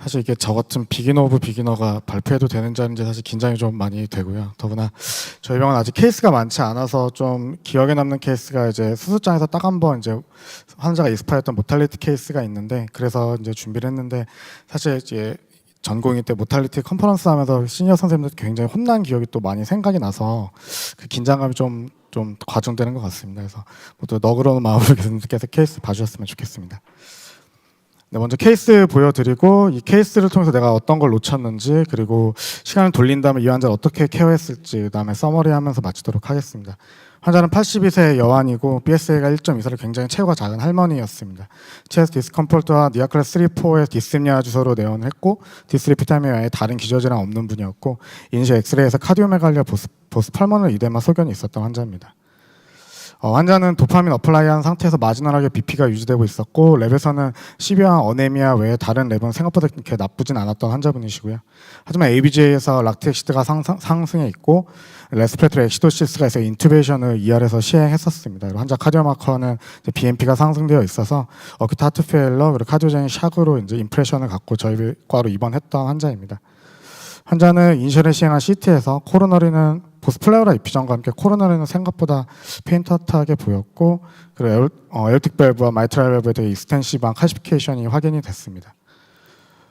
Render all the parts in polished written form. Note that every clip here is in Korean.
사실 이게 저 같은 비기너 오브 비기너가 발표해도 되는지 아닌지 사실 긴장이 좀 많이 되고요. 더구나 저희 병원 아직 케이스가 많지 않아서 좀 기억에 남는 케이스가 이제 수술장에서 딱 한 번 이제 환자가 익스파이었던 모탈리티 케이스가 있는데, 그래서 이제 준비를 했는데, 사실 이제 전공의 때 모탈리티 컨퍼런스 하면서 시니어 선생님들 굉장히 혼난 기억이 또 많이 생각이 나서 그 긴장감이 좀 과중되는 것 같습니다. 그래서 모두 너그러운 마음으로 교수님께서 케이스 봐주셨으면 좋겠습니다. 네, 먼저 케이스 보여드리고 이 케이스를 통해서 내가 어떤 걸 놓쳤는지, 그리고 시간을 돌린 다음에 이 환자를 어떻게 케어했을지, 그 다음에 서머리하면서 마치도록 하겠습니다. 환자는 82세 여환이고 BSA가 1.24로 굉장히 체구가 작은 할머니였습니다. 체스트 디스컴포트와 니아클래스 3, 4의 디스미아 주소로 내원을 했고, 디스리피타미아 외에 다른 기저질환 없는 분이었고, 이니셜 엑스레이에서 카디오메갈리아 보스팔머널 이데마 소견이 있었던 환자입니다. 환자는 도파민 어플라이한 상태에서 마지널하게 BP가 유지되고 있었고, 랩에서는 시비와 어네미아 외에 다른 랩은 생각보다 그렇게 나쁘진 않았던 환자분이시고요. 하지만 ABGA에서 락트엑시드가 상승해 있고, 레스피레토리 엑시도시스가 있어 인투베이션을 ER에서 시행했었습니다. 환자 카디오마커는 BNP가 상승되어 있어서 어큐트 하트 페일러 그리고 카디오제닉 샥으로 이제 임프레션을 갖고 저희 과로 입원했던 환자입니다. 환자는 인셜에 시행한 CT에서 코로너리는 보스플레오라 이피전과 함께 코로너리는 생각보다 페인터트하게 보였고, 그리고 에어틱 밸브와 마이트랄 밸브에 되게 익스텐시브한 칼시피케이션이 확인이 됐습니다.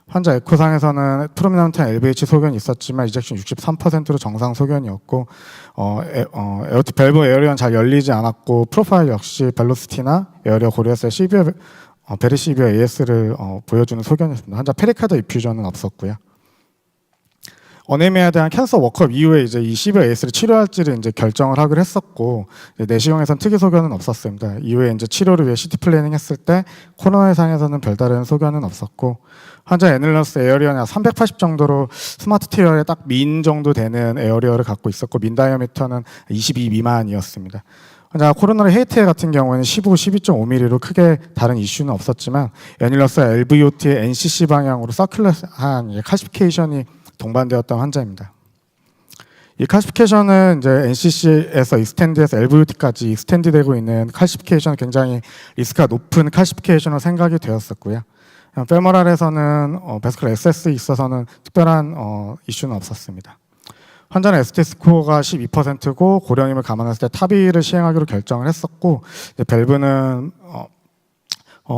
환자 에코상에서는 프로미넌트한 LVH 소견이 있었지만 이젝션 63%로 정상 소견이었고, 에어틱 밸브 에어리어는 잘 열리지 않았고, 프로파일 역시 벨로시티나 에어리어 고리에서 베리 시비어 AS를 보여주는 소견이었습니다. 환자 페리카드 이퓨전은 없었고요. 어네미아에 대한 캔서 워크업 이후에 이제 이 시비어 AS를 치료할지를 이제 결정을 하기로 했었고, 내시경에서는 특이 소견은 없었습니다. 이후에 이제 치료를 위해 CT 플래닝 했을 때 코로나상에서는 별다른 소견은 없었고, 환자 애널러스 에어리어는 380 정도로 스마트 티어에 딱 민 정도 되는 에어리어를 갖고 있었고, 민 다이어미터는 22 미만이었습니다. 환자 코로너리 헤이트 같은 경우에는 15, 12.5mm로 크게 다른 이슈는 없었지만, 애널러스 LVOT의 NCC 방향으로 서큘러한 칼시피케이션이 동반되었던 환자입니다. 이 칼시피케이션은 이제 NCC에서 익스텐드에서 LVOT까지 익스텐드되고 있는 칼시피케이션은 굉장히 리스크가 높은 칼시피케이션으로 생각이 되었었고요. 페모랄에서는 베스컬 SS 있어서는 특별한 이슈는 없었습니다. 환자는 ST 스코어가 12%고 고령임을 감안했을 때 타비를 시행하기로 결정을 했었고, 밸브는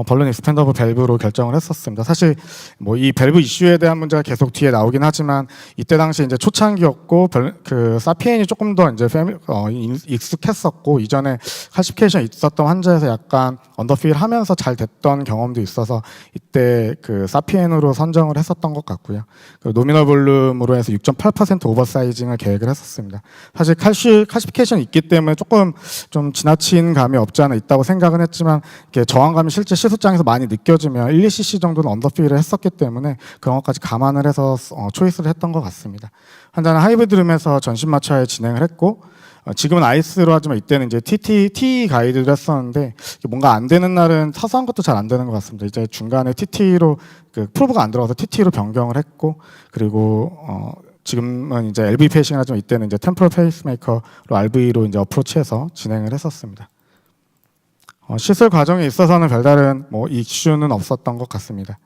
벌룬 익스펜더블 밸브로 결정을 했었습니다. 사실 뭐 이 밸브 이슈에 대한 문제가 계속 뒤에 나오긴 하지만, 이때 당시 이제 초창기였고 그 사피엔이 조금 더 이제 익숙했었고, 이전에 칼시피케이션 있었던 환자에서 약간 언더필 하면서 잘 됐던 경험도 있어서 이때 그 사피엔으로 선정을 했었던 것 같고요. 노미널 볼륨으로 해서 6.8% 오버사이징을 계획을 했었습니다. 사실 칼시피케이션이 있기 때문에 조금 좀 지나친 감이 없지 않아 있다고 생각은 했지만, 이렇게 저항감이 실제 시술장에서 많이 느껴지면 1, 2cc 정도는 언더필을 했었기 때문에 그런 것까지 감안을 해서 초이스를 했던 것 같습니다. 환자는 하이브드룸에서 전신 마취하에 진행을 했고, 지금은 아이스로 하지만 이때는 이제 TT 가이드를 했었는데, 뭔가 안 되는 날은 사소한 것도 잘 안 되는 것 같습니다. 이제 중간에 TT로 프로브가 안 들어가서 TT로 변경을 했고, 그리고 지금은 이제 LV 페이싱을 하지만 이때는 이제 템포럴 페이스메이커로 RV로 이제 어프로치해서 진행을 했었습니다. 시술 과정에 있어서는 별다른 이슈는 없었던 것 같습니다.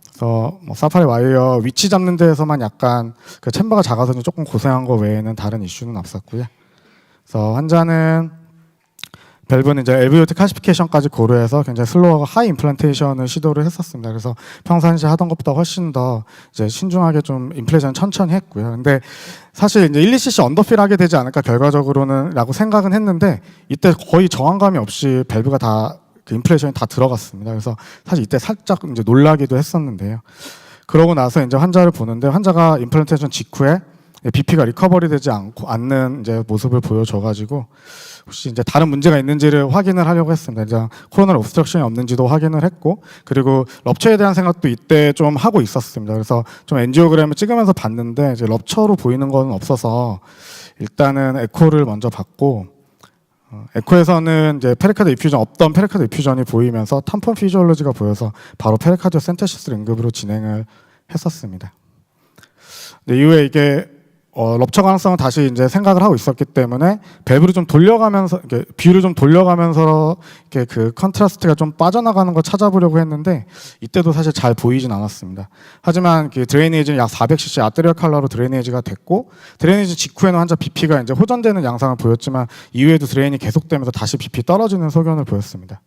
그래서 사파리 와이어 위치 잡는 데에서만 약간 그 챔버가 작아서 조금 고생한 거 외에는 다른 이슈는 없었고요. 그래서 환자는 밸브는 이제 LVOT 칼시피케이션까지 고려해서 굉장히 슬로우하고 하이 임플란테이션을 시도를 했었습니다. 그래서 평상시에 하던 것보다 훨씬 더 이제 신중하게 좀 임플레이션 천천히 했고요. 근데 사실 이제 1, 2cc 언더필 하게 되지 않을까 결과적으로는 라고 생각은 했는데, 이때 거의 저항감이 없이 밸브가 다 그 임플레이션이 다 들어갔습니다. 그래서 사실 이때 살짝 이제 놀라기도 했었는데요. 그러고 나서 이제 환자를 보는데, 환자가 임플란테이션 직후에 BP가 리커버리 되지 않는 이제 모습을 보여줘가지고, 혹시 이제 다른 문제가 있는지를 확인을 하려고 했습니다. 이제 코로널 옵스트럭션이 없는지도 확인을 했고, 그리고 럽처에 대한 생각도 이때 좀 하고 있었습니다. 그래서 좀 엔지오그램을 찍으면서 봤는데, 이제 럽처로 보이는 건 없어서 일단은 에코를 먼저 받고, 에코에서는 이제 페리카드 이퓨전 없던 페리카드 이퓨전이 보이면서 탐폰 피지올로지가 보여서 바로 페리카디오 센테시스 응급으로 진행을 했었습니다. 이후에 이게 럽처 가능성을 다시 이제 생각을 하고 있었기 때문에 밸브를 좀 돌려가면서 이렇게 뷰를 좀 돌려가면서 이렇게 그 컨트라스트가 좀 빠져나가는 걸 찾아보려고 했는데 이때도 사실 잘 보이진 않았습니다. 하지만 그 드레이니지는 약 400cc 아트리얼 컬러로 드레이니지가 됐고 드레이니지 직후에는 환자 BP가 이제 호전되는 양상을 보였지만 이후에도 드레인이 계속되면서 다시 BP 떨어지는 소견을 보였습니다.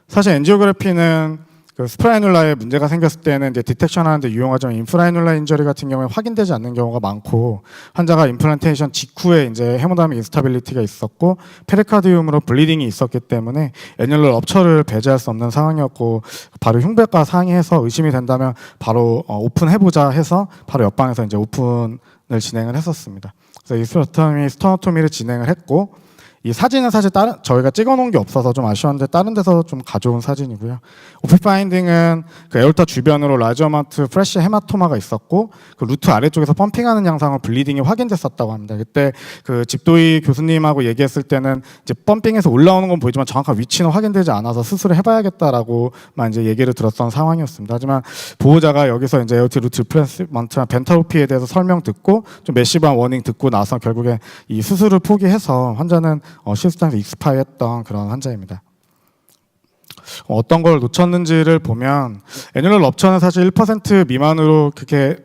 사실 엔지오그래피는 그 스프라이눌라에 문제가 생겼을 때는 이제 디텍션하는데 유용하지만 인프라이눌라 인저리 같은 경우에 확인되지 않는 경우가 많고 환자가 임플란테이션 직후에 이제 헤모다미 인스타빌리티가 있었고 페리카디움으로 블리딩이 있었기 때문에 애뉴럴 럽처를 배제할 수 없는 상황이었고 바로 흉배과 상의해서 의심이 된다면 바로 오픈해보자 해서 바로 옆방에서 이제 오픈을 진행을 했었습니다. 그래서 이 스토노토미를 진행을 했고 이 사진은 사실 저희가 찍어놓은 게 없어서 좀 아쉬웠는데 다른 데서 좀 가져온 사진이고요. 오피 파인딩은 그 에올타 주변으로 라지 어마운트 프레쉬 헤마토마가 있었고 그 루트 아래쪽에서 펌핑하는 양상을 블리딩이 확인됐었다고 합니다. 그때 그 집도희 교수님하고 얘기했을 때는 이제 펌핑해서 올라오는 건 보이지만 정확한 위치는 확인되지 않아서 수술을 해봐야겠다라고만 이제 얘기를 들었던 상황이었습니다. 하지만 보호자가 여기서 이제 에오티 루트 리플레이스먼트나 벤타로피에 대해서 설명 듣고 좀 매시브한 워닝 듣고 나서 결국에 이 수술을 포기해서 환자는 실수당에서 익스파이했던 그런 환자입니다. 어떤 걸 놓쳤는지를 보면 애뉴럴 럽처는 사실 1% 미만으로 그렇게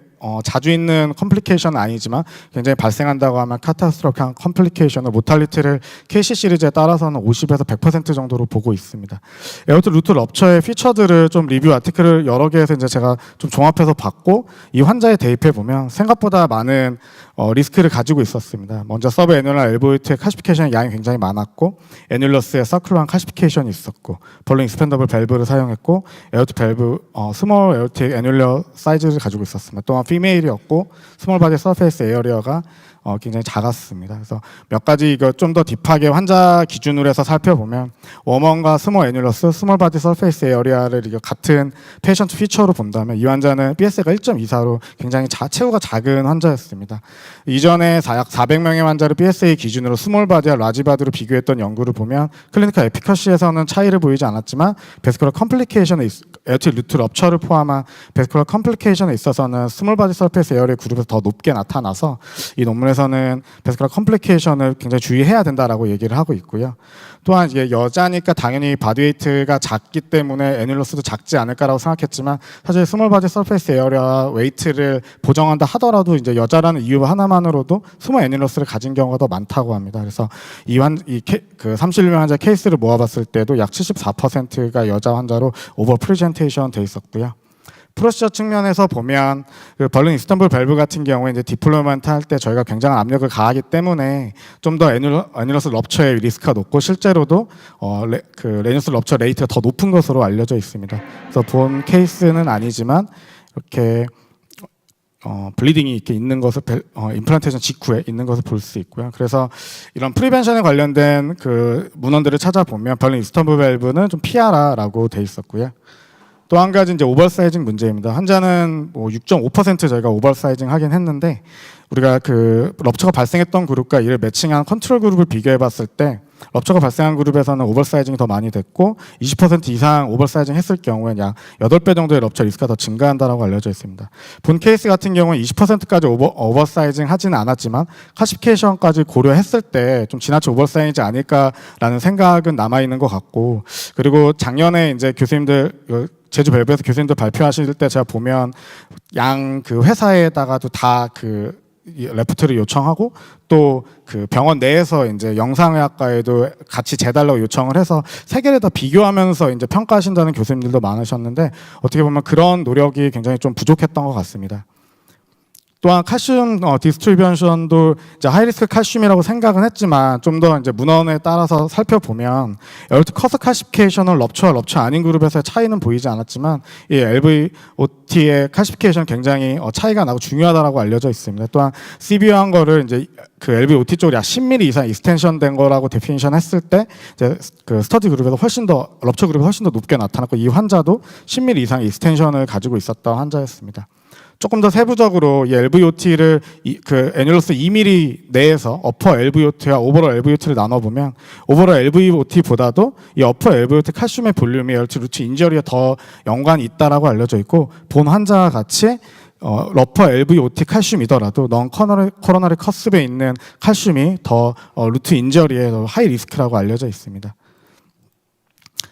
자주 있는 컴플리케이션은 아니지만 굉장히 발생한다고 하면 카타스트로피한 컴플리케이션을 모탈리티를 KC 시리즈에 따라서는 50에서 100% 정도로 보고 있습니다. 에어트 루트 럽처의 피처들을 좀 리뷰 아티클을 여러 개에서 이제 제가 좀 종합해서 봤고 이 환자의 대입해 보면 생각보다 많은 리스크를 가지고 있었습니다. 먼저 서브 애뉴럴 엘보이트의 카시피케이션의 양이 굉장히 많았고 애뉴러스의 서큘러한 카시피케이션이 있었고 벌룬 익스펜더블 밸브를 사용했고 에어트 밸브 스몰 에어틱 애뉴러 사이즈를 가지고 있었습니다. 또한 피메일이었고 스몰 바디 서페이스 에어리어가 굉장히 작았습니다. 그래서 몇 가지 이거 좀 더 딥하게 환자 기준으로 해서 살펴보면 워먼과 스몰 애뉴러스, 스몰 바디 서페이스 에어리어를 같은 페이션트 피처로 본다면 이 환자는 PSA가 1.24로 굉장히 체구가 작은 환자였습니다. 이전에 약 400명의 환자를 PSA 기준으로 스몰 바디와 라지 바디로 비교했던 연구를 보면 클리니컬 에피커시에서는 차이를 보이지 않았지만 베스큘러 컴플리케이션에 에어티 루트 럽처를 포함한 베스큘러 컴플리케이션에 있어서는 스몰 바디 서페이스 에어리어 그룹에서 더 높게 나타나서 이 논문에서는 베스큘러 컴플리케이션을 굉장히 주의해야 된다라고 얘기를 하고 있고요. 또한 이게 여자니까 당연히 바디웨이트가 작기 때문에 애뉴러스도 작지 않을까라고 생각했지만 사실 스몰 바디 서페이스 에어리어 웨이트를 보정한다 하더라도 이제 여자라는 이유 하나만으로도 스몰 애뉴러스를 가진 경우가 더 많다고 합니다. 그래서 그 31명 환자 케이스를 모아봤을 때도 약 74%가 여자 환자로 오버 프레젠테이션 돼 있었고요. 프로시저 측면에서 보면 그 벌룬 이스탄불 밸브 같은 경우에 이제 디플로이먼트 할 때 저희가 굉장한 압력을 가하기 때문에 좀 더 애뉴러스 럽처의 리스크가 높고 실제로도 그 레뉴스 럽처 레이트가 더 높은 것으로 알려져 있습니다. 그래서 본 케이스는 아니지만 이렇게 블리딩이 이렇게 있는 것을 임플란테이션 직후에 있는 것을 볼 수 있고요. 그래서 이런 프리벤션에 관련된 그 문헌들을 찾아보면 벌룬 이스탄불 밸브는 좀 피하라라고 돼 있었고요. 또 한 가지 이제 오버사이징 문제입니다. 환자는 뭐 6.5% 저희가 오버사이징 하긴 했는데 우리가 그 럽처가 발생했던 그룹과 이를 매칭한 컨트롤 그룹을 비교해 봤을 때 럽처가 발생한 그룹에서는 오버사이징이 더 많이 됐고 20% 이상 오버사이징 했을 경우에 약 8배 정도의 럽처 리스크가 더 증가한다라고 알려져 있습니다. 본 케이스 같은 경우는 20%까지 오버사이징 하지는 않았지만 카시피케이션까지 고려했을 때 좀 지나쳐 오버사이징이지 않을까라는 생각은 남아 있는 것 같고 그리고 작년에 이제 교수님들 제주 밸브에서 교수님들 발표하실 때 제가 보면 양 그 회사에다가도 다 그 레프트를 요청하고 또 그 병원 내에서 이제 영상의학과에도 같이 재달라고 요청을 해서 세 개를 다 비교하면서 이제 평가하신다는 교수님들도 많으셨는데 어떻게 보면 그런 노력이 굉장히 좀 부족했던 것 같습니다. 또한 칼슘 디스트리뷰션도 이제 하이리스크 칼슘이라고 생각은 했지만 좀 더 이제 문헌에 따라서 살펴보면 에어트 커스 칼시피케이션은 럽처와 럽처 아닌 그룹에서의 차이는 보이지 않았지만 이 LVOT의 칼시피케이션 굉장히 차이가 나고 중요하다라고 알려져 있습니다. 또한 CBU한 거를 이제 그 LVOT 쪽으로 약 10mm 이상 익스텐션 된 거라고 데피니션 했을 때 이제 그 스터디 그룹에서 훨씬 더 럽처 그룹이 훨씬 더 높게 나타났고 이 환자도 10mm 이상 익스텐션을 가지고 있었던 환자였습니다. 조금 더 세부적으로 이 LVOT를 그 애뉴러스 2mm 내에서 어퍼 LVOT와 오버럴 LVOT를 나눠보면 오버럴 LVOT보다도 이 어퍼 LVOT 칼슘의 볼륨이 LT 루트 인저리에 더 연관이 있다라고 알려져 있고 본 환자와 같이 러퍼 LVOT 칼슘이더라도 넌 코로너리 커스브에 있는 칼슘이 더 루트 인저리에 더 하이 리스크라고 알려져 있습니다.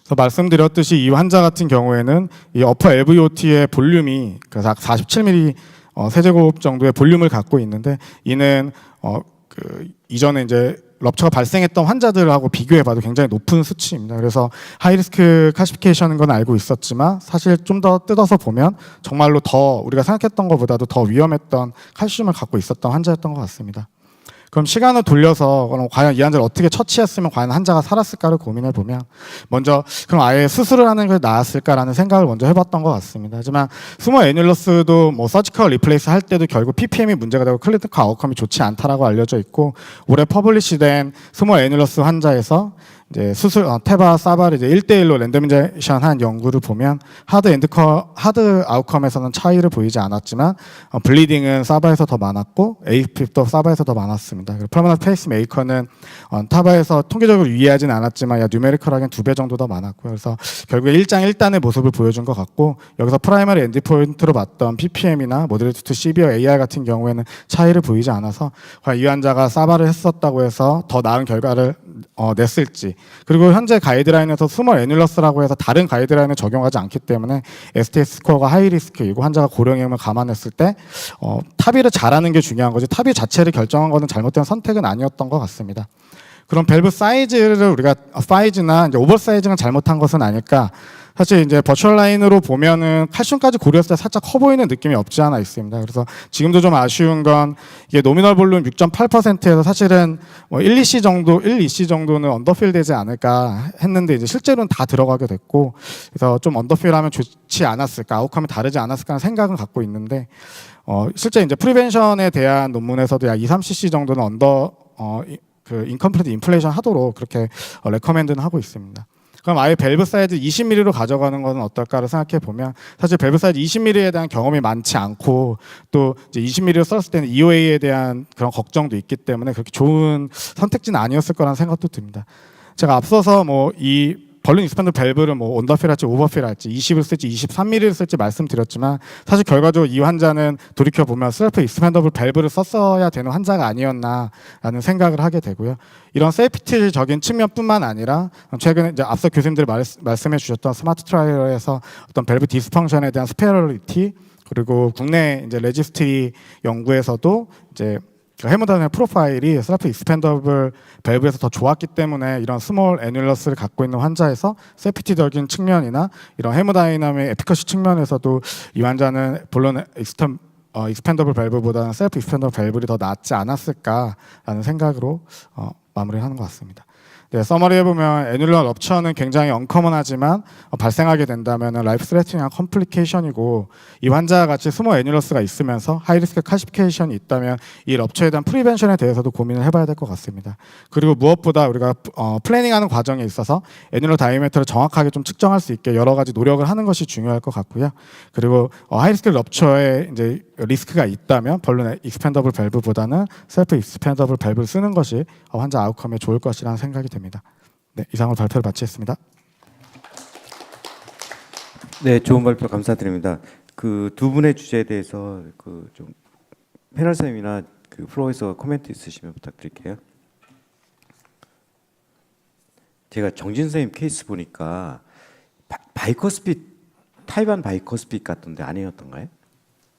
그래서 말씀드렸듯이 이 환자 같은 경우에는 이 어퍼 LVOT의 볼륨이 47mm 세제곱 정도의 볼륨을 갖고 있는데 이는 이전에 이제 럽처가 발생했던 환자들하고 비교해봐도 굉장히 높은 수치입니다. 그래서 하이리스크 칼시피케이션인 건 알고 있었지만 사실 좀 더 뜯어서 보면 정말로 더 우리가 생각했던 것보다도 더 위험했던 칼슘을 갖고 있었던 환자였던 것 같습니다. 그럼 시간을 돌려서 그럼 과연 이 환자를 어떻게 처치했으면 과연 환자가 살았을까를 고민해 보면 먼저 그럼 아예 수술을 하는 게 나았을까라는 생각을 먼저 해봤던 것 같습니다. 하지만 스몰 애뉴러스도 뭐 서지컬 리플레이스 할 때도 결국 PPM이 문제가 되고 클리니컬 아웃컴이 좋지 않다라고 알려져 있고 올해 퍼블리시된 스몰 애뉴러스 환자에서 이제 수술 테바 사바를 이제 1대1로 랜더미제이션 한 연구를 보면 하드 아웃컴에서는 차이를 보이지 않았지만 블리딩은 사바에서 더 많았고 AFib도 사바에서 더 많았습니다. 그리고 퍼머넌트 페이스메이커는 타바에서 통계적으로 유의하진 않았지만 뉴메리컬하게는 2배 정도 더 많았고요. 그래서 결국에 1장 1단의 모습을 보여준 것 같고 여기서 프라이머리 엔드포인트로 봤던 PPM이나 모더레이트 투 시비어 AR 같은 경우에는 차이를 보이지 않아서 과연 이 환자가 사바를 했었다고 해서 더 나은 결과를 냈을지 그리고 현재 가이드라인에서 스몰 애뉴러스라고 해서 다른 가이드라인을 적용하지 않기 때문에 STS 스코어가 하이 리스크이고 환자가 고령임을 감안했을 때 탑의를 잘하는 게 중요한 거지 탑의 자체를 결정한 것은 잘못된 선택은 아니었던 것 같습니다. 그럼 밸브 사이즈를 우리가 사이즈나 이제 오버사이즈가 잘못한 것은 아닐까? 사실 이제 버추얼 라인으로 보면은 칼슘까지 고려했을 때 살짝 커 보이는 느낌이 없지 않아 있습니다. 그래서 지금도 좀 아쉬운 건 이게 노미널 볼륨 6.8%에서 사실은 뭐 1, 2C 정도는 언더필 되지 않을까 했는데 이제 실제로는 다 들어가게 됐고 그래서 좀 언더필하면 좋지 않았을까, 아웃컴이 다르지 않았을까 하는 생각은 갖고 있는데 실제 이제 프리벤션에 대한 논문에서도 약 2, 3cc 정도는 인컴플리트 인플레이션 하도록 그렇게 레커멘드는 하고 있습니다. 그럼 아예 밸브 사이즈 20mm로 가져가는 것은 어떨까를 생각해 보면 사실 밸브 사이즈 20mm에 대한 경험이 많지 않고 또 이제 20mm로 썼을 때는 EOA에 대한 그런 걱정도 있기 때문에 그렇게 좋은 선택지는 아니었을 거라는 생각도 듭니다. 제가 앞서서 이 벌룬 익스팬더 밸브를 언더필 할지 오버필 할지 20을 쓸지 23mm를 쓸지 말씀드렸지만 사실 결과적으로 이 환자는 돌이켜 보면 셀프 익스팬더블 밸브를 썼어야 되는 환자가 아니었나라는 생각을 하게 되고요. 이런 세이프티적인 측면뿐만 아니라 최근에 이제 앞서 교수님들이 말씀해 주셨던 스마트 트라이얼에서 어떤 밸브 디스펑션에 대한 스페럴리티 그리고 국내 이제 레지스트리 연구에서도 이제 헤모다이내믹 프로파일이 셀프 익스펜더블 밸브에서 더 좋았기 때문에 이런 스몰 애뉴러스를 갖고 있는 환자에서 세피티적인 측면이나 이런 헤모다이내믹 에피커시 측면에서도 이 환자는 물론 익스펜더블 밸브보다는 셀프 익스펜더블 밸브이 더 낫지 않았을까라는 생각으로 마무리하는 것 같습니다. 네, 서머리 해보면 애뉴럴 럽처는 굉장히 언커먼하지만 발생하게 된다면 라이프 스레트닝한 컴플리케이션이고 이 환자와 같이 스몰 애뉴러스가 있으면서 하이리스크 칼시피케이션이 있다면 이 럽처에 대한 프리벤션에 대해서도 고민을 해봐야 될 것 같습니다. 그리고 무엇보다 우리가 플래닝하는 과정에 있어서 애뉴럴 다이아미터를 정확하게 좀 측정할 수 있게 여러 가지 노력을 하는 것이 중요할 것 같고요. 그리고 하이리스크 럽처에 이제 리스크가 있다면 벌룬 익스펜더블 밸브보다는 셀프 익스펜더블 밸브를 쓰는 것이 환자 아웃컴에 좋을 것이라는 생각이 듭니다. 네, 이상으로 발표를 마치겠습니다. 네, 좋은 발표 감사드립니다. 그 두 분의 주제에 대해서 좀 패널 쌤이나 플로어에서 코멘트 있으시면 부탁드릴게요. 제가 정진 선생님 케이스 보니까 바이커스핏 타이반 바이커스핏 같던데 아니었던가요?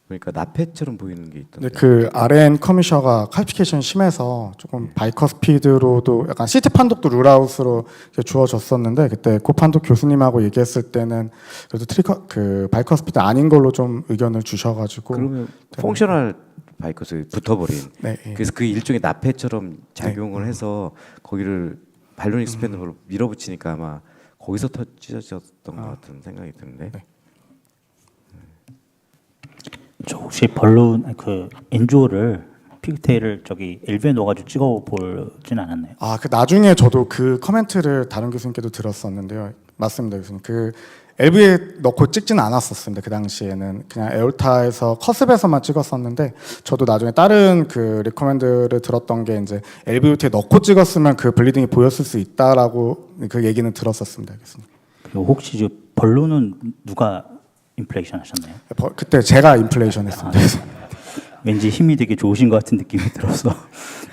그러니까 나페처럼 보이는 게 있던데. 네, 그 RN 커미셔가 칼피케이션 심해서 조금 바이커스피드로도 약간 시트 판독도 룰아웃으로 주어졌었는데 그때 코판독 교수님하고 얘기했을 때는 그래도 바이커스피드 아닌 걸로 좀 의견을 주셔가지고. 그러면 펑셔널 바이커스 붙어버린. 네, 그래서 그 일종의 나페처럼 작용을 해서 거기를 발론 익스펜더블로 밀어붙이니까 아마 거기서 찢어졌던 것 같은 생각이 드는데. 네. 저 혹시 벌룬 엔조를 피그테일을 엘비에 넣어가지고 찍어보진 않았나요? 나중에 저도 그 커멘트를 다른 교수님께도 들었었는데요. 맞습니다, 교수님. 엘비에 넣고 찍지는 않았었습니다. 그 당시에는 그냥 에올타에서 커습에서만 찍었었는데 저도 나중에 다른 리커멘드를 들었던 게 이제 LVOT에 넣고 찍었으면 그 블리딩이 보였을 수 있다라고 그 얘기는 들었었습니다, 교수님. 그리고 혹시 벌룬은 누가 인플레이션 하셨나요? 그때 제가 인플레이션 했습니다. 왠지 힘이 되게 좋으신 것 같은 느낌이 들어서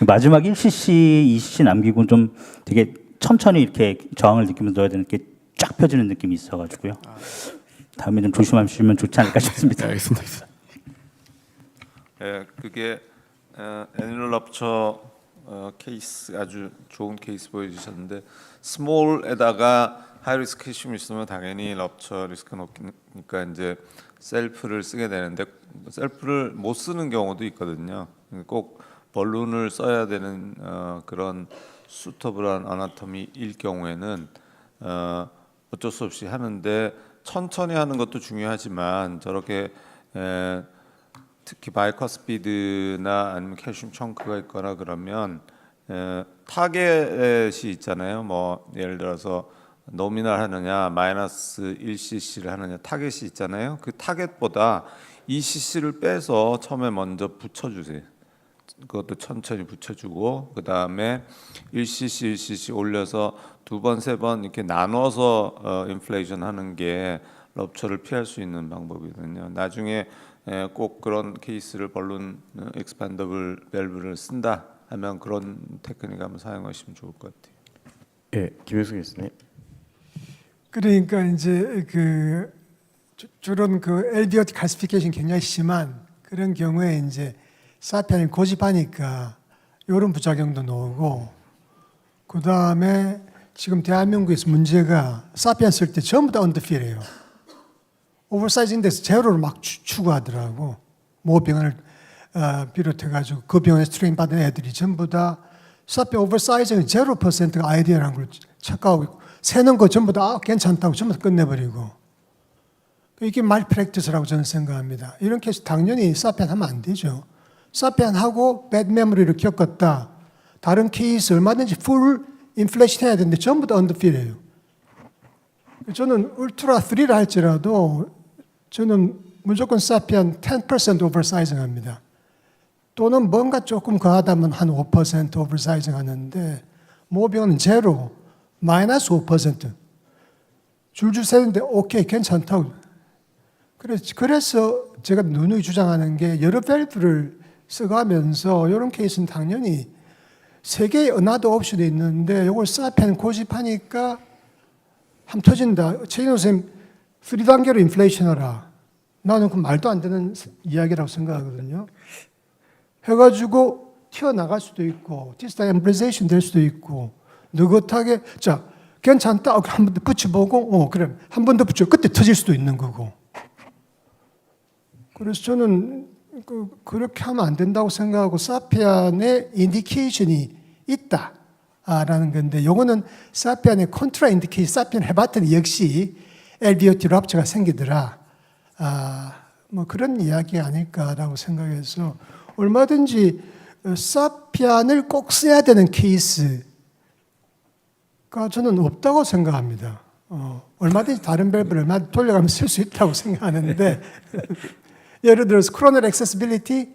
마지막 1cc, 2cc 남기고 좀 되게 천천히 이렇게 저항을 느끼면서 넣어야 되는 게 쫙 펴지는 느낌이 있어가지고요. 다음에 좀 조심하시면 좋지 않을까 싶습니다. 알겠습니다. 예, 그게 애니멀 럽처 케이스 아주 좋은 케이스 보여주셨는데 스몰에다가 하이 리스크 캐시움 있으면 당연히 럽처 리스크 높으니까 이제 셀프를 쓰게 되는데 셀프를 못 쓰는 경우도 있거든요. 꼭 벌룬을 써야 되는 그런 수터블한 아나토미일 경우에는 어쩔 수 없이 하는데 천천히 하는 것도 중요하지만 저렇게 특히 바이커스피드나 아니면 칼슘 청크가 있거나 그러면 타겟이 있잖아요. 뭐 예를 들어서 노미널 하느냐 마이너스 1cc를 하느냐 타겟이 있잖아요. 그 타겟보다 2cc를 빼서 처음에 먼저 붙여주세요. 그것도 천천히 붙여주고 그 다음에 1cc 1cc 올려서 두 번 세 번 이렇게 나눠서 인플레이션 하는 게 럽처를 피할 수 있는 방법이거든요. 나중에 꼭 그런 케이스를 벌룬 익스판더블 밸브를 쓴다 하면 그런 테크닉 한번 사용하시면 좋을 것 같아요. 예, 김효승 교수님. 그러니까 이제 저런 LVOT 칼시피케이션 굉장히 심한 그런 경우에 이제 사피엔이 고집하니까 이런 부작용도 나오고 그 다음에 지금 대한민국에서 문제가 사피엔 쓸 때 전부 다 언더필이에요. 오버사이징 돼서 제로를 막 추구하더라고. 모 병원을 비롯해가지고 그 병원에서 트레인 받은 애들이 전부 다 사피엔 오버사이징은 0%가 아이디어라는 걸 착각하고 있고 세는 거 전부 다 괜찮다고 전부 다 끝내버리고 이게 말 프랙티스라고 저는 생각합니다. 이런 케이스 당연히 사피엔 하면 안 되죠. 사피엔하고 배드 메모리를 겪었다. 다른 케이스 얼마든지 풀 인플레이션 해야 되는데 전부 다 언더필이에요. 저는 울트라 3를 할지라도 저는 무조건 사피엔 10% 오버사이징 합니다. 또는 뭔가 조금 거하다면 한 5% 오버사이징 하는데 모병은 제로, 마이너스 5%. 줄줄 세는데 오케이 괜찮다고. 그래서 제가 누누이 주장하는 게 여러 밸브를 써가면서 이런 케이스는 당연히 세 개의 어나더 옵션이 있는데 이걸 사피엔 고집하니까 함 터진다. 최진호 선생님 3단계로 인플레이션 하라. 나는 그 말도 안 되는 이야기라고 생각하거든요. 해가지고 튀어나갈 수도 있고 디스타 엠브레이션 될 수도 있고 느긋하게 자 괜찮다. 한 번 더 붙여보고 그래 한 번 더 붙여 그때 터질 수도 있는 거고. 그래서 저는 그렇게 하면 안 된다고 생각하고 사피엔의 인디케이션이 있다라는 건데 요거는 사피엔의 컨트라 인디케이션 사피엔 해봤더니 역시 LVOT 럽처가 생기더라. 뭐 그런 이야기 아닐까라고 생각해서 얼마든지 사피엔을 꼭 써야 되는 케이스가 저는 없다고 생각합니다. 얼마든지 다른 밸브를 얼마든지 돌려가면서 쓸 수 있다고 생각하는데 예를 들어서 코로널 액세시빌리티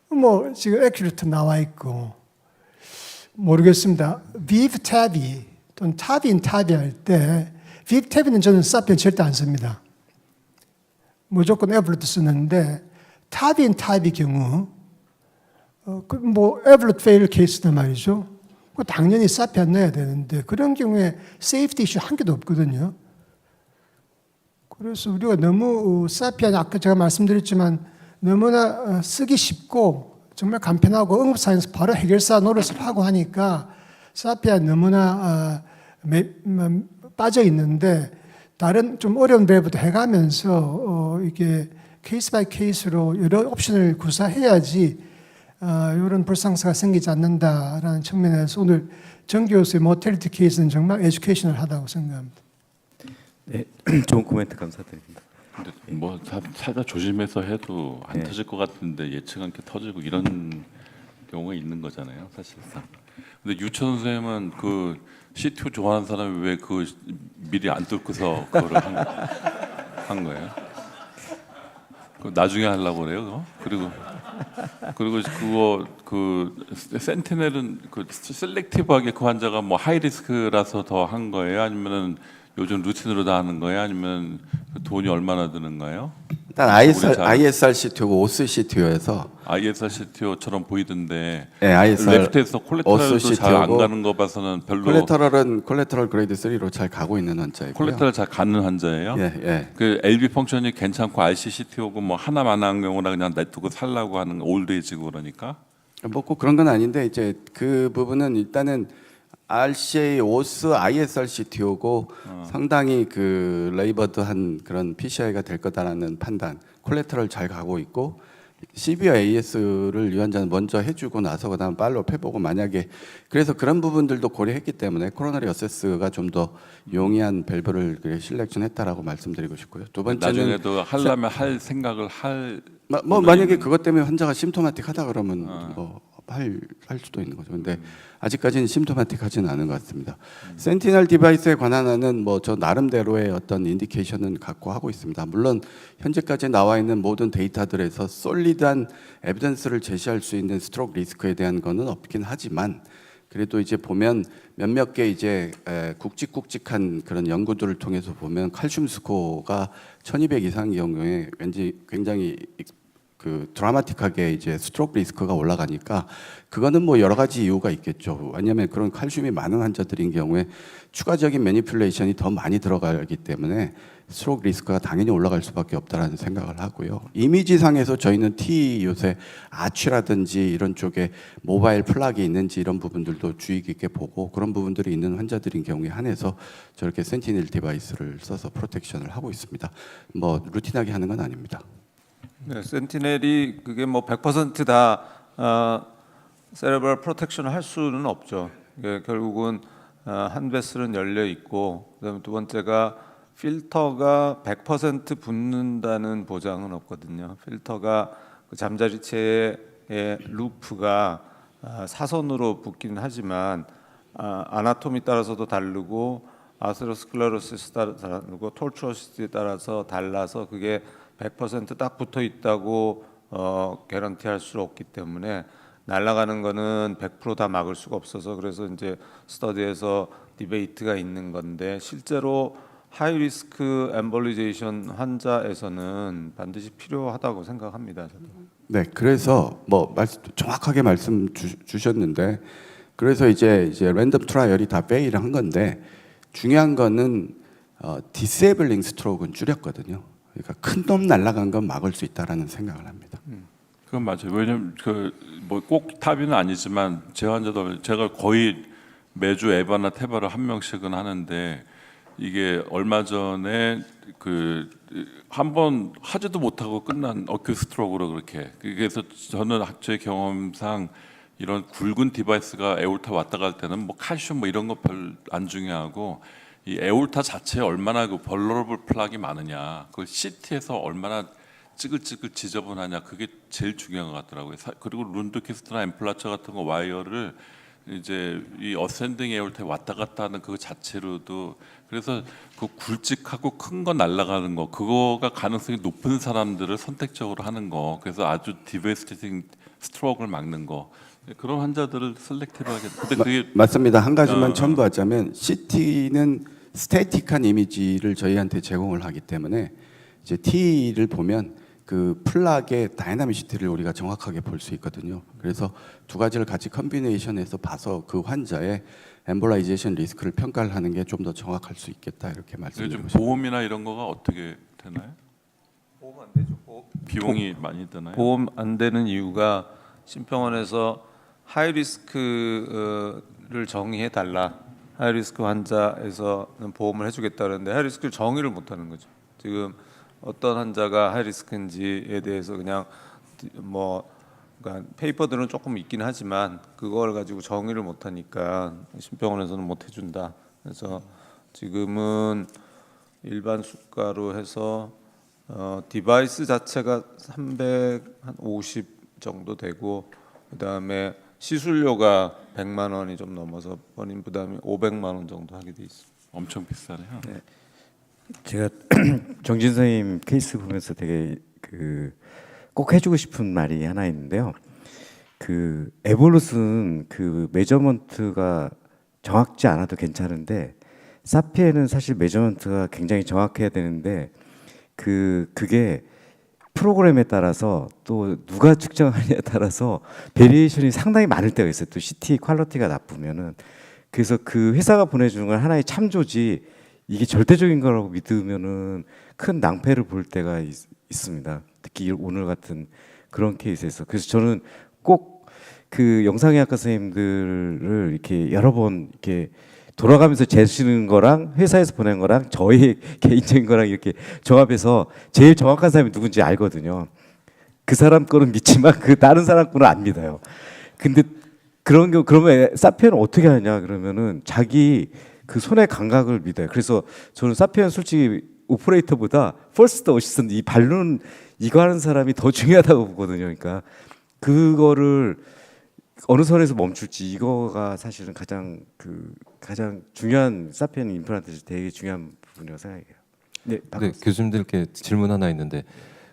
뭐 지금 액큐레이트 나와 있고 모르겠습니다. 비브 탭이 또는 탑인 탑이 할 때 비브 탭이는 저는 사피엔 절대 안 씁니다. 무조건 에블루트 쓰는데 탑인 탑의 경우 뭐 에블루트 페일 케이스단 말이죠. 당연히 사피엔 넣어야 되는데 그런 경우에 세이프티 이슈 한 개도 없거든요. 그래서 우리가 너무 사피엔 아까 제가 말씀드렸지만 너무나 쓰기 쉽고 정말 간편하고 응급사에서 바로 해결사 노릇을 하고 하니까 사피엔 너무나 빠져 있는데 다른 좀 어려운 밸브도 해가면서 이게 케이스 바이 케이스로 여러 옵션을 구사해야지 이런 불상사가 생기지 않는다라는 측면에서 오늘 정 교수의 모텔리티 케이스는 정말 에듀케이셔널 하다고 생각합니다. 네, 좋은 코멘트 감사드립니다. 근데 뭐 살짝 조심해서 해도 안 네. 터질 것 같은데 예측 않게 터지고 이런 경우가 있는 거잖아요, 사실상. 근데 유천 선생님은 그 CTO 좋아하는 사람이 왜 그 미리 안 뚫고서 그거를 한 거예요? 그 나중에 하려고 그래요, 그거? 그리고 그거 그 센티넬은 그 셀렉티브하게 그 환자가 뭐 하이 리스크라서 더 한 거예요, 아니면은 요즘 루틴으로 다 하는 거예요? 아니면 돈이 얼마나 드는가요? 일단 ISR CTO고 OS CTO에서 ISR CTO처럼 보이던데 네, ISR 레프트에서 콜레터럴도 잘 안 가는 거 봐서는 별로 콜레터럴 그레이드 3로 잘 가고 있는 환자이고요. 콜레터럴 잘 가는 환자예요? 예, 예. 그 LB 펑션이 괜찮고 RC CTO고 뭐 하나만 한 경우나 그냥 냅두고 살라고 하는 올드에이지고 그러니까 뭐 꼭 그런 건 아닌데 이제 그 부분은 일단은 RCA, OS, ISR CTO고 상당히 그 레이버드한 그런 PCI가 될 거다라는 판단, 콜레터럴 잘 가고 있고 CB와 AS를 유환자는 먼저 해주고 나서 그다음 팔로우 해보고 만약에 그래서 그런 부분들도 고려했기 때문에 코로나리 어세스가 좀 더 용이한 밸브를 실렉션했다라고 말씀드리고 싶고요. 두 번째는 나중에도 하려면 할 생각을 할 뭐 만약에 그것 때문에 환자가 심토마틱하다 그러면 뭐 할 수도 있는 거죠. 근데 아직까지는 심토마틱하지는 않은 것 같습니다. 센티넬 디바이스에 관한하는 뭐 저 나름대로의 어떤 인디케이션은 갖고 하고 있습니다. 물론 현재까지 나와 있는 모든 데이터들에서 솔리드한 에비던스를 제시할 수 있는 스트로크 리스크에 대한 거는 없긴 하지만 그래도 이제 보면 몇몇 개 이제 굵직굵직한 그런 연구들을 통해서 보면 칼슘 스코어가 1200 이상의 경우에 왠지 굉장히 그 드라마틱하게 이제 스트로크 리스크가 올라가니까 그거는 뭐 여러 가지 이유가 있겠죠. 왜냐하면 그런 칼슘이 많은 환자들인 경우에 추가적인 매니플레이션이 더 많이 들어가기 때문에 스트로크 리스크가 당연히 올라갈 수밖에 없다라는 생각을 하고요. 이미지상에서 저희는 T 요새 아취라든지 이런 쪽에 모바일 플락이 있는지 이런 부분들도 주의 깊게 보고 그런 부분들이 있는 환자들인 경우에 한해서 저렇게 센티넬 디바이스를 써서 프로텍션을 하고 있습니다. 뭐 루틴하게 하는 건 아닙니다. 네, 센티넬이 그게 뭐 100%다 세레브럴 프로텍션을 할 수는 없죠. 이게 결국은 한 베슬은 열려 있고 그다음에 두 번째가 필터가 100% 붙는다는 보장은 없거든요. 필터가 그 잠자리체의 루프가 사선으로 붙기는 하지만 아나토미 따라서도 다르고 아스로스클레로시스 다르고 톨추어시티에 따라서 달라서 그게 100%딱 붙어 있다고 개런티할 수 없기 때문에 날아가는 거는 100% 다 막을 수가 없어서 그래서 이제 스터디에서 디베이트가 있는 건데 실제로 하이 리스크 엠볼리제이션 환자에서는 반드시 필요하다고 생각합니다. 저도. 네, 그래서 뭐 정확하게 말씀 주셨는데 그래서 이제 랜덤 트라이얼이 다 페일을 한 건데 중요한 거는 디세이블링 스트로크는 줄였거든요. 그러니까 큰 놈 날아간 건 막을 수 있다라는 생각을 합니다. 그건 맞아요. 왜냐면 그 뭐 꼭 탑이는 아니지만 제 환자도 제가 거의 매주 에바나 테바를 한 명씩은 하는데 이게 얼마 전에 그 한 번 하지도 못하고 끝난 어큐 스트로크로 그렇게 그래서 저는 제 경험상 이런 굵은 디바이스가 에올타 왔다 갈 때는 뭐 칼슘 뭐 이런 거 별 안 중요하고 이 에올타 자체에 얼마나 그 벌러러블 플락이 많으냐, 그걸 CT에서 얼마나 찌글찌글 지저분하냐, 그게 제일 중요한 것 같더라고요. 그리고 룬드키스트나 엠플라처 같은 거 와이어를 이제 이 어센딩 에올타에 왔다 갔다 하는 그 자체로도 그래서 그 굵직하고 큰 거 날아가는 거 그거가 가능성이 높은 사람들을 선택적으로 하는 거, 그래서 아주 디베스티팅 스트로크를 막는 거. 그런 환자들을 셀렉티브하게. 근데 그게 맞습니다. 한 가지만 첨부하자면 CT는 스태틱한 이미지를 저희한테 제공을 하기 때문에 이제 T를 보면 그 플락의 다이나미시티를 우리가 정확하게 볼 수 있거든요. 그래서 두 가지를 같이 컨비네이션해서 봐서 그 환자의 엠볼라이제이션 리스크를 평가를 하는 게 좀 더 정확할 수 있겠다 이렇게 말씀드리고 싶습니다. 보험이나 이런 거가 어떻게 되나요? 보험 안 되죠. 비용이 많이 드나요? 보험 안 되는 이유가 심평원에서 하이 리스크를 정의해 달라. 하이 리스크 환자에서는 보험을 해주겠다는데 하이 리스크를 정의를 못하는 거죠. 지금 어떤 환자가 하이 리스크인지에 대해서 그냥 뭐 그러니까 페이퍼들은 조금 있긴 하지만 그걸 가지고 정의를 못하니까 심평원에서는 못 해준다. 그래서 지금은 일반 수가로 해서 디바이스 자체가 350 정도 되고 그다음에 시술료가 100만 원이 좀 넘어서 본인 부담이 500만 원 정도 하게 돼 있습니다. 엄청 비싸네요. 네. 제가 정진 선생님 케이스 보면서 되게 꼭 해주고 싶은 말이 하나 있는데요. 그 에볼루스는 그 메저먼트가 정확지 않아도 괜찮은데 사피엔은 사실 메저먼트가 굉장히 정확해야 되는데 그게 프로그램에 따라서 또 누가 측정하느냐에 따라서 베리에이션이 상당히 많을 때가 있어요. 또 CT 퀄리티가 나쁘면은. 그래서 그 회사가 보내주는 건 하나의 참조지 이게 절대적인 거라고 믿으면은 큰 낭패를 볼 때가 있습니다. 특히 오늘 같은 그런 케이스에서. 그래서 저는 꼭 그 영상의학과 선생님들을 이렇게 여러 번 이렇게 돌아가면서 재시는 거랑 회사에서 보낸 거랑 저의 개인적인 거랑 이렇게 종합해서 제일 정확한 사람이 누군지 알거든요. 그 사람 거는 믿지만 그 다른 사람 거는 안 믿어요. 근데 그런 경우 그러면 사피엔은 어떻게 하냐 그러면은 자기 그 손의 감각을 믿어요. 그래서 저는 사피엔 솔직히 오퍼레이터보다 퍼스트 어시스턴트 이 발론 이거 하는 사람이 더 중요하다고 보거든요. 그러니까 그거를 어느 선에서 멈출지 이거가 사실은 가장 중요한 사피엔 임플란트에서 되게 중요한 부분이라고 생각해요. 네, 네, 교수님들께 질문 하나 있는데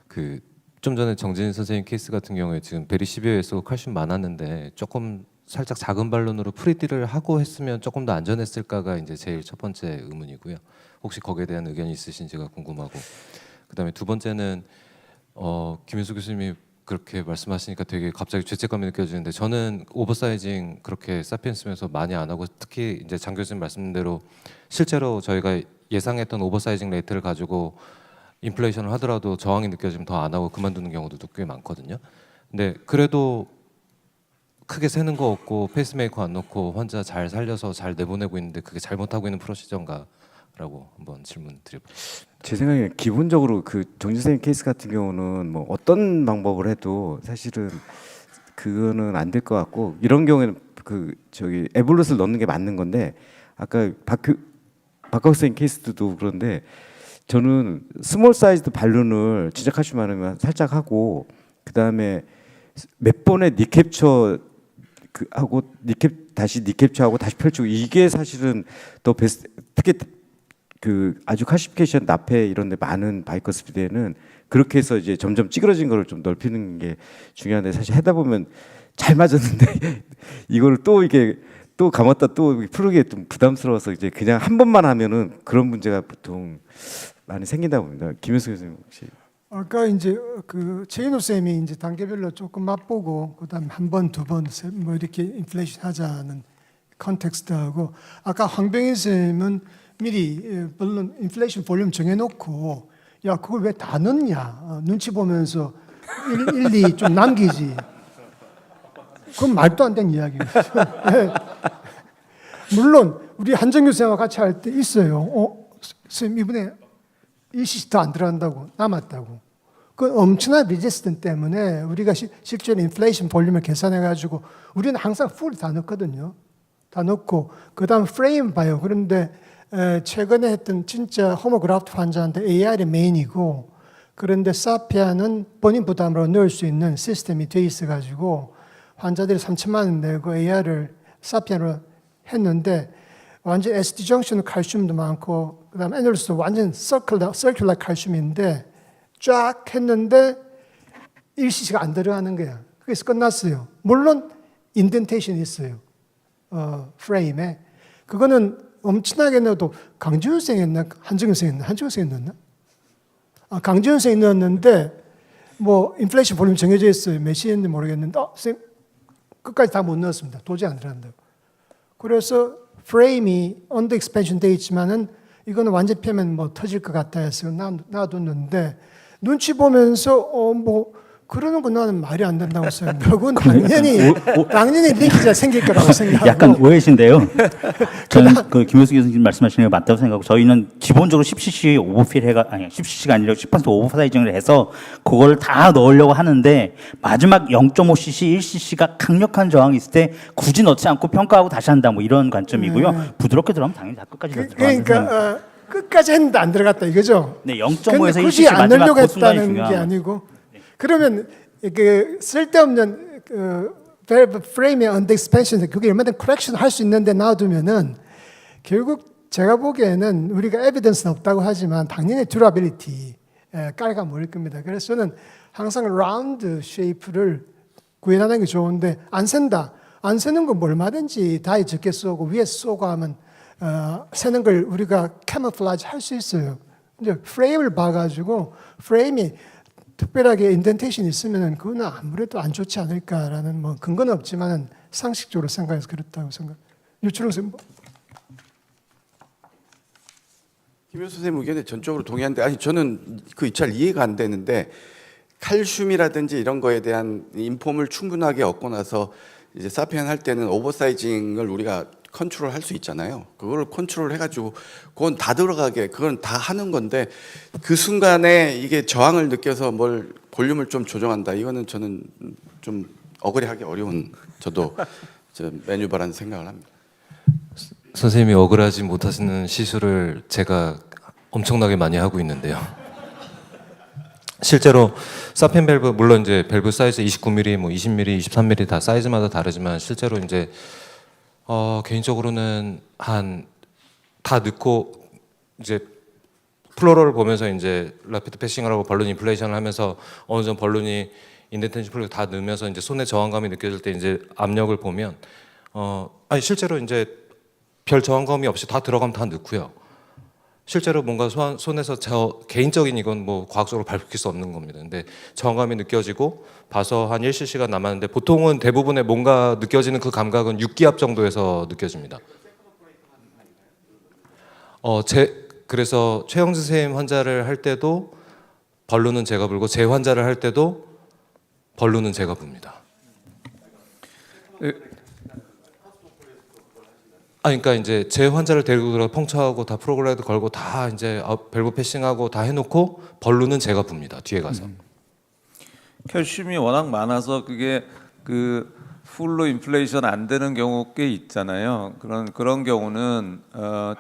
그 좀 전에 정진 선생님 케이스 같은 경우에 지금 베리시비어에서 칼슘 많았는데 조금 살짝 작은 발론으로 프리디를 하고 했으면 조금 더 안전했을까가 이제 제일 첫 번째 의문이고요. 혹시 거기에 대한 의견이 있으신지가 궁금하고, 그다음에 두 번째는 김윤수 교수님이 그렇게 말씀하시니까 되게 갑자기 죄책감이 느껴지는데 저는 오버사이징 그렇게 사피엔 쓰면서 많이 안 하고 특히 이제 장 교수님 말씀대로 실제로 저희가 예상했던 오버사이징 레이트를 가지고 인플레이션을 하더라도 저항이 느껴지면 더 안 하고 그만두는 경우도 꽤 많거든요. 근데 그래도 크게 새는 거 없고 페이스메이커 안 넣고 환자 잘 살려서 잘 내보내고 있는데 그게 잘못하고 있는 프로시저인가라고 한번 질문 드려볼게요. 제 생각에는 기본적으로 그 정진 선생님 케이스 같은 경우는 뭐 어떤 방법을 해도 사실은 그거는 안 될 것 같고 이런 경우에는 그 저기 에볼루스를 넣는 게 맞는 건데 아까 박학 선생님 케이스도 그런데 저는 스몰 사이즈드 발룬을 진짜 칼슘 많으면 살짝 하고 그 다음에 몇 번의 니캡처 하고 다시 니캡처하고 다시 펼치고 이게 사실은 더 베스트. 특히 그 아주 칼시피케이션 나페 이런데 많은 바이커스피드에는 그렇게 해서 이제 점점 찌그러진 거를 좀 넓히는 게 중요한데 사실 하다 보면 잘 맞았는데 이거를 또 이게 또 감았다 또 푸르게 좀 부담스러워서 이제 그냥 한 번만 하면은 그런 문제가 보통 많이 생긴다고 봅니다. 김효수 교수님 혹시? 아까 이제 그 최인호 쌤이 이제 단계별로 조금 맛보고 그다음 한 번, 두 번, 뭐 이렇게 인플레이션 하자는 컨텍스트하고 아까 황병희 쌤은 미리 물론 인플레이션 볼륨 정해놓고 야 그걸 왜 다 넣냐 눈치 보면서 1, 2 좀 남기지. 그건 말도 안 되는 이야기예요. 물론 우리 한정규 쌤과 같이 할 때 있어요. 쌤 이번에 1cc 더 안 들어간다고 남았다고. 그 엄청난 리지스턴 때문에 우리가 실제로 인플레이션 볼륨을 계산해가지고 우리는 항상 풀 다 넣거든요. 다 넣고 그다음 프레임 봐요. 그런데 최근에 했던 진짜 호모그라프트 환자한테 AR이 메인이고 그런데 사피아는 본인 부담으로 넣을 수 있는 시스템이 돼 있어가지고 환자들이 3천만 원 내고 AR을 사피아로 했는데 완전 SD 정션 칼슘도 많고 그다음 애널리스도 완전 서큘러 칼슘인데 쫙 했는데 1cc가 안 들어가는 거야. 그래서 끝났어요. 물론 인덴테이션이 있어요. 프레임에. 그거는 엄청나게 넣어도 강지훈 쌤이 했나? 한정현 쌤이 했나? 한정현 쌤이 넣었나? 강지훈 쌤이 넣었는데 뭐 인플레이션 볼륨 정해져 있어요. 몇 시였는지 모르겠는데 쌤 끝까지 다 못 넣었습니다. 도저히 안 들어간다고. 그래서 프레임이 언더 익스펜션 되어 있지만은 이거는 완전 펴면 뭐 터질 것 같다 해서 놔뒀는데 눈치 보면서 뭐 그러는 건 나는 말이 안 된다고 생각하고 그건 당연히 리키가 생길 거라고 생각하고 약간 오해신데요. 저는 그 김효수 교수님 말씀하시는 게 맞다고 생각하고 저희는 기본적으로 10cc 오버필 아니 10cc가 아니라 10% 오버사이징을 해서 그걸 다 넣으려고 하는데 마지막 0.5cc, 1cc가 강력한 저항이 있을 때 굳이 넣지 않고 평가하고 다시 한다 뭐 이런 관점이고요. 부드럽게 들어가면 당연히 다 끝까지 다 들어가는 그러니까 끝까지 했는데 안 들어갔다 이거죠. 네, 0.5에서 굳이 1cc 안 마지막 넣으려고 그 순간이 했다는 게 중요한 아니고 그러면 그 쓸데없는 밸브 프레임의 언더 익스펜션 그게 얼마든 커렉션 할 수 있는데 놔두면은 결국 제가 보기에는 우리가 에비던스는 없다고 하지만 당연히 듀라빌리티 깔가 모일 겁니다. 그래서 저는 항상 라운드 쉐이프를 구현하는 게 좋은데 안 쓴다. 안 쓰는 건 뭐 얼마든지 다이 적게 쏘고 위에서 쏘고 하면 새는 걸 우리가 캐모플라지 할 수 있어요. 이제 프레임을 봐가지고 프레임이 특별하게 인덴테이션이 있으면 그거는 아무래도 안 좋지 않을까라는 뭐 근거는 없지만 상식적으로 생각해서 그렇다고 생각. 유출용 선생님. 김효수 선생님 의견에 전적으로 동의하는데 아니 저는 그 잘 이해가 안 되는데 칼슘이라든지 이런 거에 대한 인폼을 충분하게 얻고 나서 이제 사피엔 할 때는 오버사이징을 우리가 컨트롤 할 수 있잖아요. 그걸 컨트롤 해가지고 그건 다 들어가게 그건 다 하는 건데 그 순간에 이게 저항을 느껴서 뭘 볼륨을 좀 조정한다. 이거는 저는 좀 억울해하기 어려운 저도 저 매뉴버라는 생각을 합니다. 선생님이 억울하지 못하시는 시술을 제가 엄청나게 많이 하고 있는데요. 실제로 사펜 밸브 물론 이제 밸브 사이즈 29mm, 뭐 20mm, 23mm 다 사이즈마다 다르지만 실제로 이제 개인적으로는 한 다 넣고 이제 플로러를 보면서 이제 라피드 패싱을 하고 벌룬 인플레이션을 하면서 어느 정도 벌룬이 인덴텐션 플러그 다 넣으면서 이제 손의 저항감이 느껴질 때 이제 압력을 보면 아니 실제로 이제 별 저항감이 없이 다 들어가면 다 넣고요. 실제로 뭔가 손에서 저 개인적인 이건 뭐 과학적으로 밝힐 수 없는 겁니다. 근데 저항감이 느껴지고 봐서 한 1cc가 남았는데 보통은 대부분의 뭔가 느껴지는 그 감각은 6기압 정도에서 느껴집니다. 그래서 최영진 선생님 환자를 할 때도 벌룬은 제가 불고 제 환자를 할 때도 벌룬은 제가 붑니다. 그러니까 이제 제 환자를 데리고 들어 펑처하고 다 프로그래드 걸고 다 이제 밸브 패싱하고 다 해놓고 벌룬은 제가 붑니다. 뒤에 가서. 칼슘이 워낙 많아서 그게 그 풀로 인플레이션 안 되는 경우 꽤 있잖아요. 그런 경우는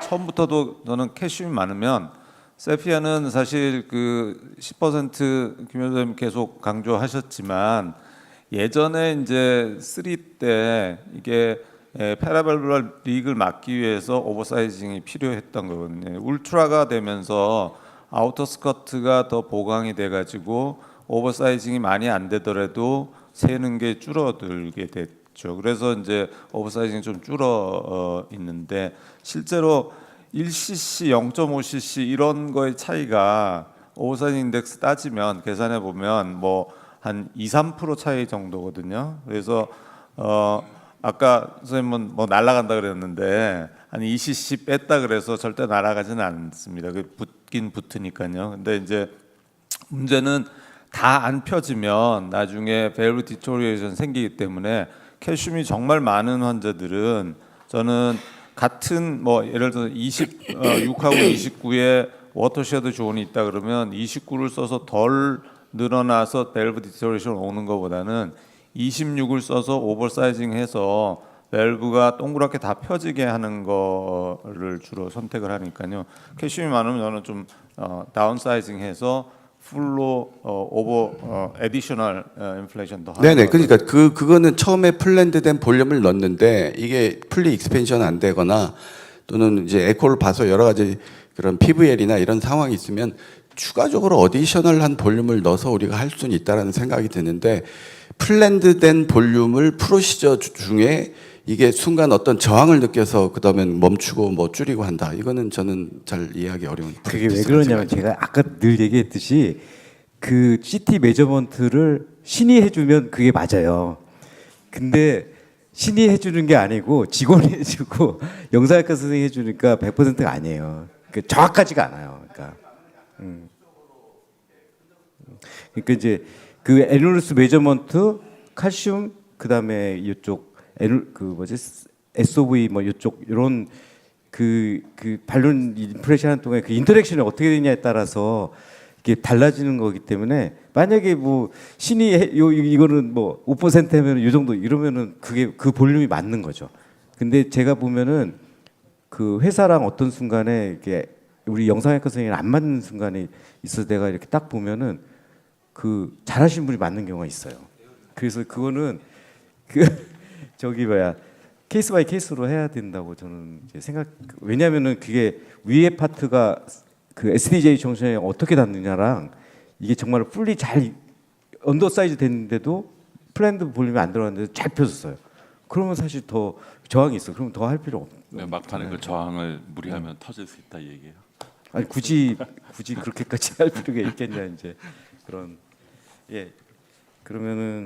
처음부터도 저는 칼슘이 많으면 세피아는 사실 그 10% 김 교수님 계속 강조하셨지만 예전에 이제 3 때 이게 패라밸브럴 리익을 막기 위해서 오버사이징이 필요했던 거거든요. 울트라가 되면서 아우터 스커트가 더 보강이 돼가지고 오버사이징이 많이 안 되더라도 새는 게 줄어들게 됐죠. 그래서 이제 오버사이징이 좀 줄어 있는데 실제로 1cc, 0.5cc 이런 거의 차이가 오버사이징 인덱스 따지면 계산해 보면 뭐 한 2-3% 차이 정도거든요. 그래서 아까 선생님은 뭐 날아간다 그랬는데 한 2cc 뺐다 그래서 절대 날아가지는 않습니다. 그 붙긴 붙으니까요. 근데 이제 문제는 다 안 펴지면 나중에 밸브 디토리에이션 생기기 때문에 칼슘이 정말 많은 환자들은 저는 같은 뭐 예를 들어 26하고 29에 워터쉐드 존이 있다 그러면 29를 써서 덜 늘어나서 밸브 디토리에이션 오는 것보다는 26을 써서 오버사이징해서 밸브가 동그랗게 다 펴지게 하는 거를 주로 선택을 하니까요. 칼슘이 많으면 저는 좀 다운사이징해서 풀로 오버 에디셔널 인플레이션 더 네네. 그러니까 그거는 처음에 플랜드된 볼륨을 넣는데 이게 풀리 익스펜션 안 되거나 또는 이제 에코를 봐서 여러 가지 그런 PVL이나 이런 상황이 있으면 추가적으로 어디셔널한 볼륨을 넣어서 우리가 할 수는 있다라는 생각이 드는데 플랜드된 볼륨을 프로시저 중에 이게 순간 어떤 저항을 느껴서 그다음에 멈추고 뭐 줄이고 한다. 이거는 저는 잘 이해하기 어려운. 그게 왜 그러냐면 제가 아까 늘 얘기했듯이 그 CT 메저먼트를 신이 해주면 그게 맞아요. 근데 신이 해주는 게 아니고 직원이 해주고 영상학과 선생님이 해주니까 100%가 아니에요. 그러니까 정확하지가 않아요. 그러니까 이제 그 에누르스 메저먼트, 칼슘, 그다음에 이쪽 그 뭐지 SOV 뭐 이쪽 이런 그 발론 인프레션 하는 동안에 그 인터랙션이 어떻게 되냐에 따라서 이게 달라지는 거기 때문에 만약에 뭐 신이 이거는 뭐 5%면 이 정도 이러면은 그게 그 볼륨이 맞는 거죠. 근데 제가 보면은 그 회사랑 어떤 순간에 이게 우리 영상학과 선생님이 안 맞는 순간이 있어서 내가 이렇게 딱 보면은 그 잘하시는 분이 맞는 경우가 있어요. 그래서 그거는 그 저기 뭐야 케이스 바이 케이스로 해야 된다고 저는 이제 왜냐하면은 그게 위에 파트가 그 SDJ 정션에 어떻게 닿느냐랑 이게 정말 풀리 잘 언더사이즈 됐는데도 플랜드 볼륨이 안 들어갔는데 잘 펴졌어요. 그러면 사실 더 저항이 있어. 그러면 더 할 필요 없. 네, 막판에 그 저항을 무리하면 터질 수 있다 이 얘기예요. 아니 굳이 그렇게까지 할 필요가 있겠냐 이제 그런 예 그러면은